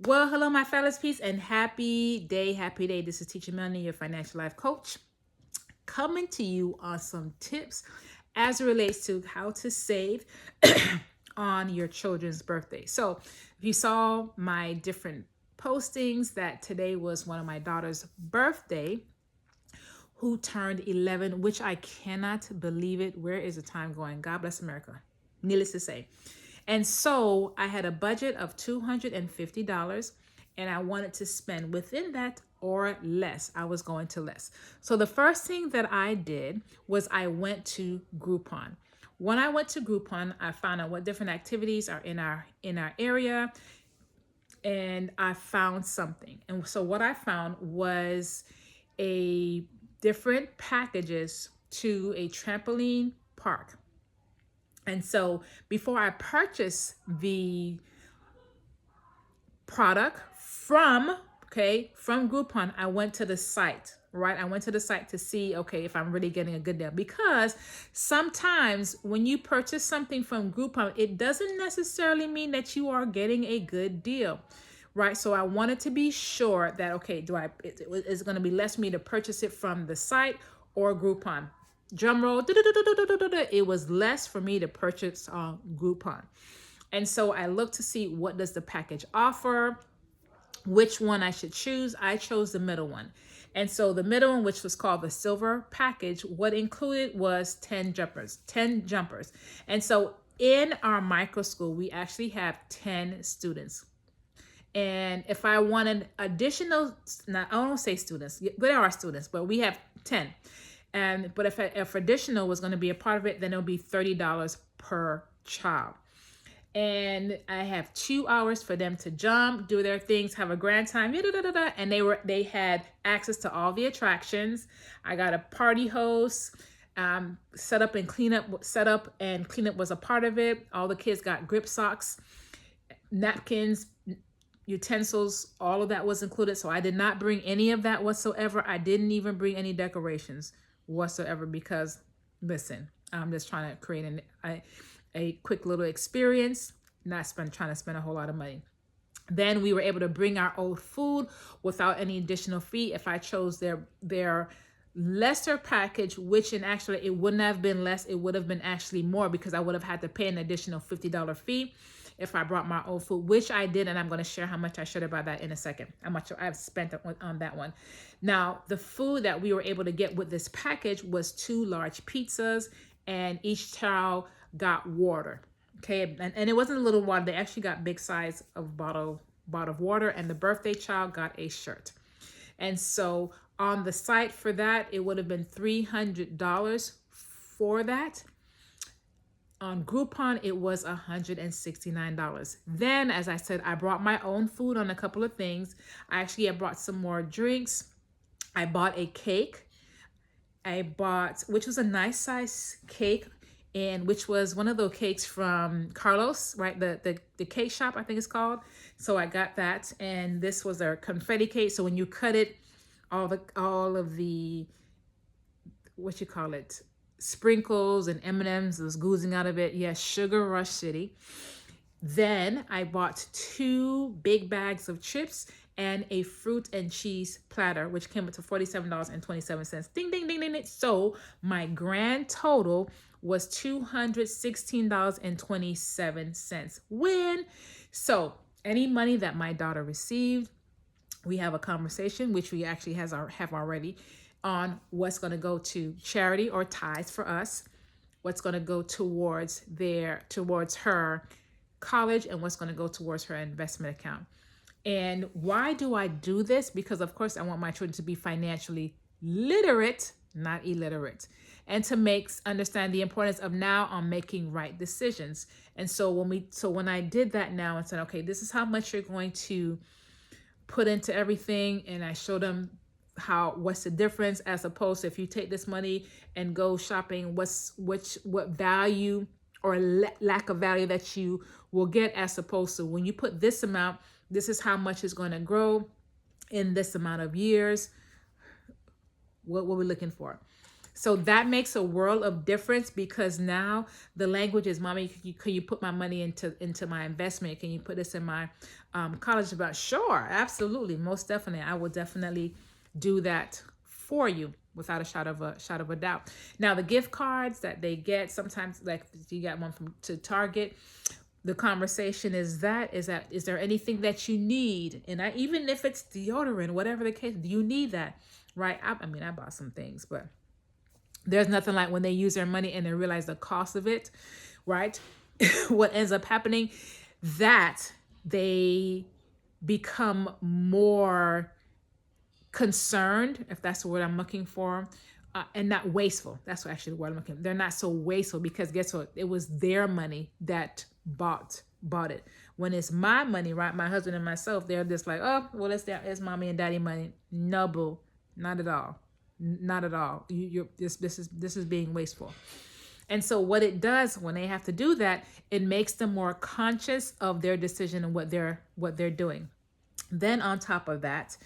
Well, hello, my fellas, peace, and happy day, happy day. This is Teacher Melanie, your financial life coach, coming to you on some tips as it relates to how to save on your children's birthday. So, if you saw my different postings, that today was one of my daughter's birthday, who turned 11, which I cannot believe it. Where is the time going? God bless America. Needless to say. And so I had a budget of $250 and I wanted to spend within that or less. I was going to less. So the first thing that I did was I went to Groupon. When I went to Groupon, I found out what different activities are in our area, and I found something. And so what I found was a different packages to a trampoline park. And so before I purchased the product from Groupon, I went to the site, right? I went to the site to see, okay, if I'm really getting a good deal. Because sometimes when you purchase something from Groupon, it doesn't necessarily mean that you are getting a good deal, right? So I wanted to be sure that, okay, is it going to be less for me to purchase it from the site or Groupon? Drum roll, it was less for me to purchase Groupon. And so I looked to see what does the package offer, which one I should choose. I chose the middle one. And so the middle one, which was called the silver package, what included was 10 jumpers. And so in our micro school, we actually have 10 students. And if I wanted additional, I don't say students, there are students, but we have 10. But if additional was going to be a part of it, then it'll be $30 per child. And I have 2 hours for them to jump, do their things, have a grand time, and they had access to all the attractions. I got a party host. Setup and cleanup was a part of it. All the kids got grip socks, napkins, utensils, all of that was included. So I did not bring any of that whatsoever. I didn't even bring any decorations whatsoever because, listen, I'm just trying to create a quick little experience, not trying to spend a whole lot of money. Then we were able to bring our old food without any additional fee. If I chose their lesser package, which in actually it wouldn't have been less, it would have been actually more because I would have had to pay an additional $50 fee if I brought my own food, which I did, and I'm going to share how much I shared about that in a second, how much I've spent on that one. Now, the food that we were able to get with this package was 2 large pizzas, and each child got water, okay? And it wasn't a little water. They actually got big size of bottle of water, and the birthday child got a shirt. And so on the site for that, it would have been $300 for that. On Groupon, it was $169. Then, as I said, I brought my own food on a couple of things. I brought some more drinks. I bought a cake. Which was a nice size cake, and which was one of those cakes from Carlos, right? The cake shop, I think it's called. So I got that, and this was a confetti cake. So when you cut it, all of the what you call it, sprinkles and M&Ms was oozing out of it. Yes, Sugar Rush City. Then I bought 2 big bags of chips and a fruit and cheese platter, which came up to $47.27. Ding, ding, ding, ding, ding. So my grand total was $216.27. Win. So any money that my daughter received, we have a conversation, which we actually have already, on what's going to go to charity or tithes for us, what's going to go towards her college, and what's going to go towards her investment account. And why do I do this? Because of course I want my children to be financially literate, not illiterate, and to understand the importance of now on making right decisions. And so when I did that now and said, okay, this is how much you're going to put into everything, and I showed them what's the difference, as opposed to if you take this money and go shopping, what value or lack of value that you will get, as opposed to when you put this amount, this is how much is going to grow in this amount of years. What we're looking for. So that makes a world of difference, because now the language is, mommy, can you put my money into my investment? Can you put this in my college? About sure, absolutely, most definitely, I will definitely do that for you without a shot of a doubt. Now the gift cards that they get sometimes, like you got one from to Target, the conversation is there anything that you need? And even if it's deodorant, whatever the case, do you need that? Right? I mean, I bought some things, but there's nothing like when they use their money and they realize the cost of it, right? What ends up happening, that they become more concerned, if that's the word I'm looking for, and not wasteful. That's actually the word I'm looking for. They're not so wasteful, because guess what? It was their money that bought it. When it's my money, right? My husband and myself, they're just like, oh, well, it's mommy and daddy money. No, boo, not at all, not at all. You're this is being wasteful. And so what it does when they have to do that, it makes them more conscious of their decision and what they're doing. Then on top of that,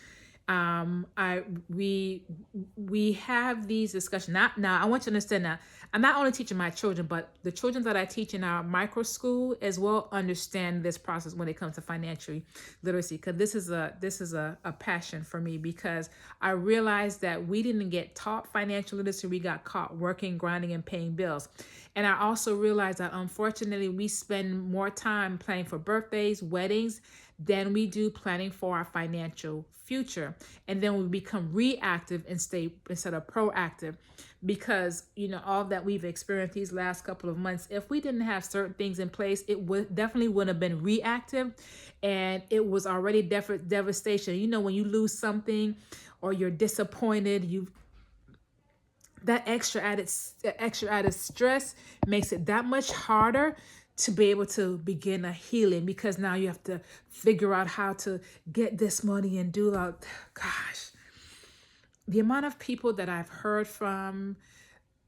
I we have these discussions. Now I want you to understand that I'm not only teaching my children, but the children that I teach in our micro school as well understand this process when it comes to financial literacy. Because this is a passion for me, because I realized that we didn't get taught financial literacy. We got caught working, grinding, and paying bills. And I also realized that unfortunately we spend more time planning for birthdays, weddings, than we do planning for our financial future. And then we become reactive instead of proactive, because all that we've experienced these last couple of months, if we didn't have certain things in place, it would definitely wouldn't have been reactive, and it was already devastation. When you lose something or you're disappointed, that extra added stress makes it that much harder to be able to begin a healing, because now you have to figure out how to get this money and do that. Gosh, the amount of people that I've heard from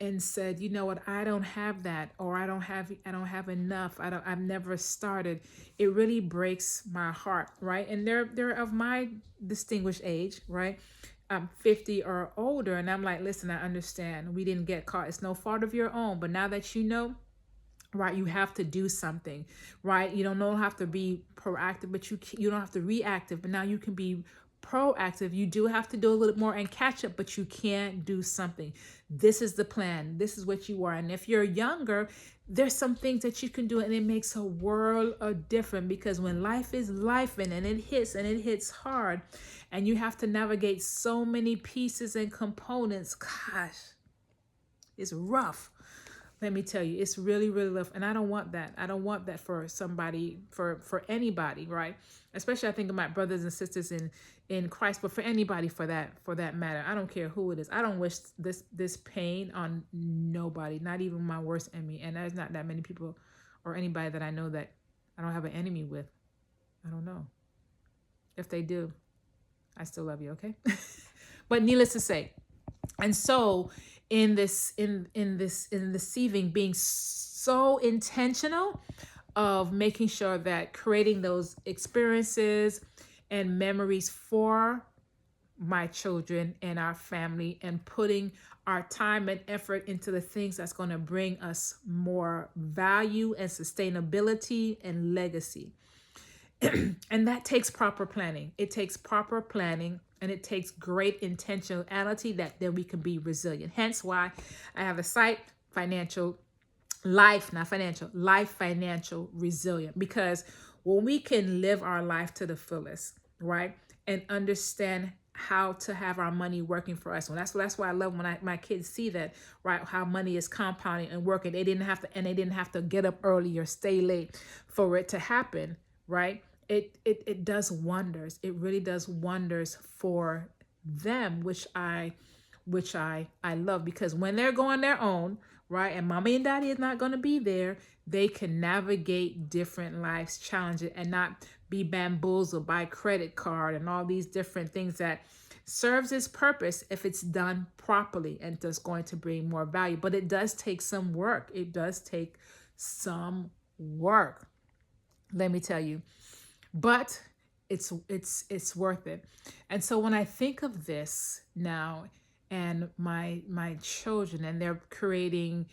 and said, you know what, I don't have that, or I don't have enough. I've never started. It really breaks my heart, right? And they're of my distinguished age, right? I'm 50 or older, and I'm like, listen, I understand. We didn't get caught. It's no fault of your own. But now that you know, right, you have to do something, right? You don't have to be proactive, but you don't have to reactive, but now you can be proactive. You do have to do a little more and catch up, but you can do something. This is the plan. This is what you are. And if you're younger, there's some things that you can do, and it makes a world of difference, because when life is life and it hits hard, and you have to navigate so many pieces and components, gosh, it's rough. Let me tell you, it's really, really rough. And I don't want that. I don't want that for somebody, for anybody, right? Especially I think of my brothers and sisters in Christ, but for anybody for that matter. I don't care who it is. I don't wish this pain on nobody, not even my worst enemy. And there's not that many people or anybody that I know that I don't have an enemy with. I don't know. If they do, I still love you, okay? But needless to say, and so in this deceiving, being so intentional of making sure that creating those experiences and memories for my children and our family, and putting our time and effort into the things that's going to bring us more value and sustainability and legacy. And that takes proper planning. It takes proper planning, and it takes great intentionality that we can be resilient. Hence why I have a site, life financial resilient, because when we can live our life to the fullest, right, and understand how to have our money working for us. Well, that's why I love when my kids see that, right, how money is compounding and working. They didn't have to get up early or stay late for it to happen, right? It does wonders. It really does wonders for them, which I love, because when they're going their own, right, and mommy and daddy is not going to be there, they can navigate different life's challenges and not be bamboozled by credit card and all these different things that serves its purpose if it's done properly, and just going to bring more value. But it does take some work. It does take some work, let me tell you. But it's worth it. And so when I think of this now, and my children, and they're creating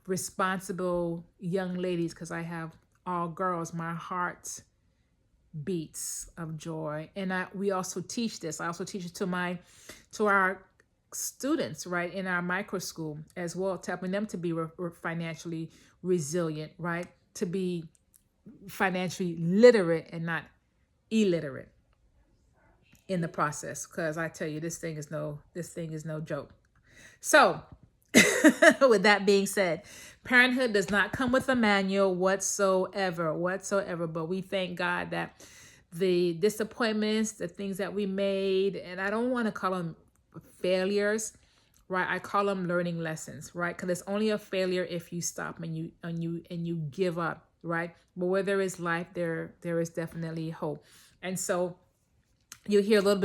responsible young ladies, because I have all girls. My heart beats of joy. And we also teach this. I also teach it to our students, right, in our micro school as well, helping them to be financially resilient, right, to be financially literate and not illiterate in the process, because I tell you, this thing is no joke. So with that being said, parenthood does not come with a manual whatsoever, but we thank God that the disappointments, the things that we made, and I don't want to call them failures, right? I call them learning lessons, right? Because it's only a failure if you stop and you give up, right? But where there is life, there is definitely hope. And so you hear a little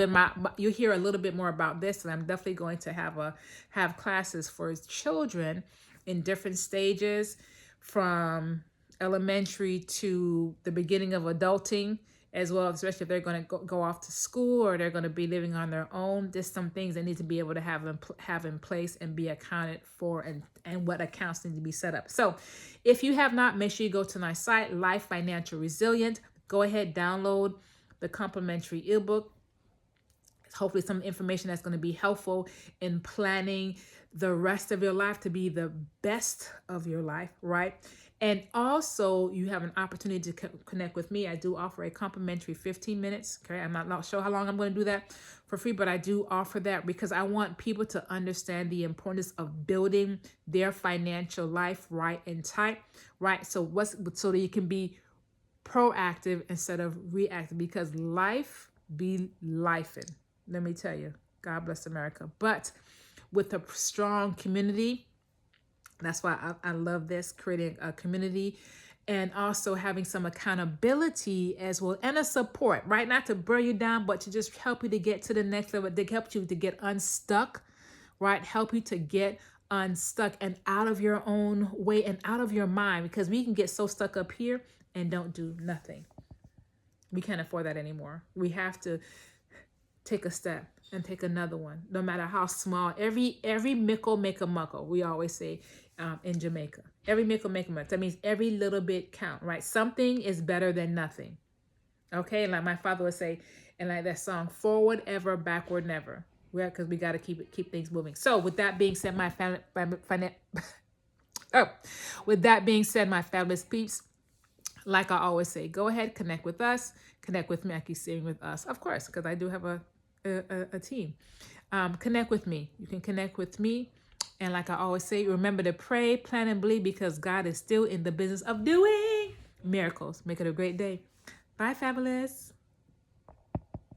bit more about this, and I'm definitely going to have classes for children in different stages, from elementary to the beginning of adulting as well, especially if they're going to go off to school or they're going to be living on their own. There's some things they need to be able to have in place and be accounted for, and what accounts need to be set up. So if you have not, make sure you go to my site, Life Financial Resilient. Go ahead, download the complimentary ebook. Hopefully some information that's going to be helpful in planning the rest of your life to be the best of your life, right? And also, you have an opportunity to connect with me. I do offer a complimentary 15 minutes. Okay, I'm not sure how long I'm going to do that for free, but I do offer that because I want people to understand the importance of building their financial life right and tight, right? So that you can be proactive instead of reactive, because life be lifing. Let me tell you, God bless America. But with a strong community, that's why I love this, creating a community, and also having some accountability as well, and a support, right? Not to burn you down, but to just help you to get to the next level, to help you to get unstuck, right? Help you to get unstuck and out of your own way and out of your mind, because we can get so stuck up here and don't do nothing. We can't afford that anymore. We have to take a step and take another one, no matter how small. Every mickle make a muckle, we always say in Jamaica. Every mickle make a muckle. That means every little bit count, right? Something is better than nothing. Okay, like my father would say, and like that song, forward ever, backward never. Because we got to keep things moving. So with that being said, my fabulous peeps, like I always say, go ahead, connect with us, connect with me. I keep saying with us, of course, because I do have a team. Connect with me. You can connect with me. And like I always say, remember to pray, plan, and believe, because God is still in the business of doing miracles. Make it a great day. Bye, fabulous.